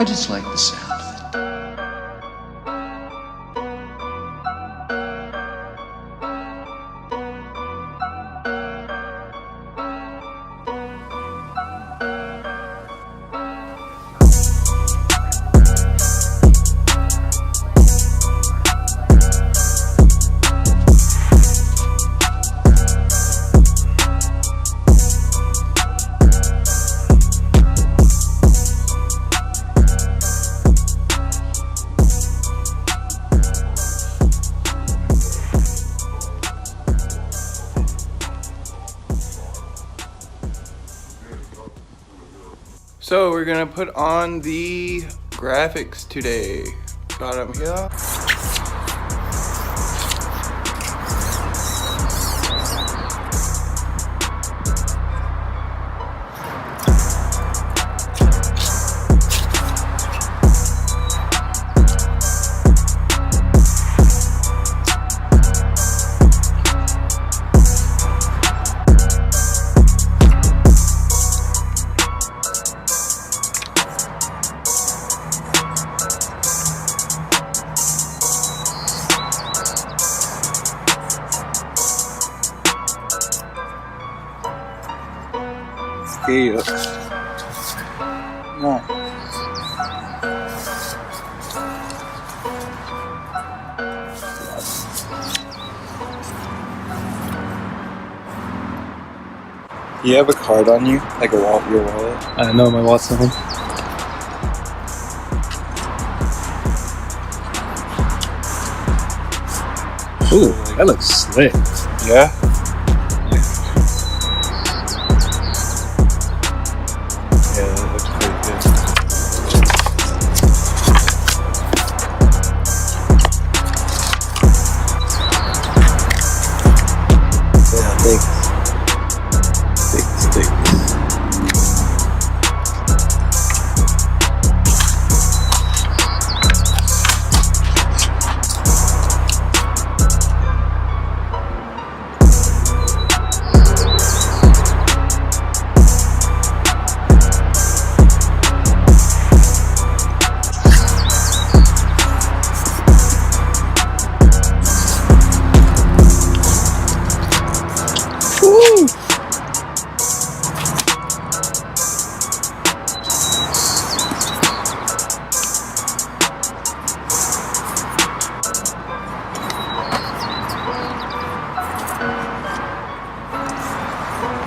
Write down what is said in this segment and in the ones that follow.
I just like the sound of it. So we're gonna put on the graphics today. Got them here. Okay, come on. You have a card on you? Like your wallet? No, my wallet's not home. Ooh, that looks slick. Yeah? Yeah, that looks pretty good. Yeah, thanks.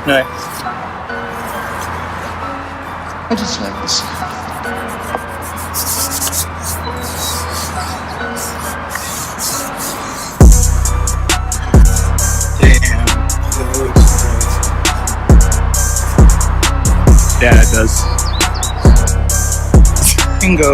Nice. I just like the sound of it. Damn. That looks great. Yeah, it does. Bingo.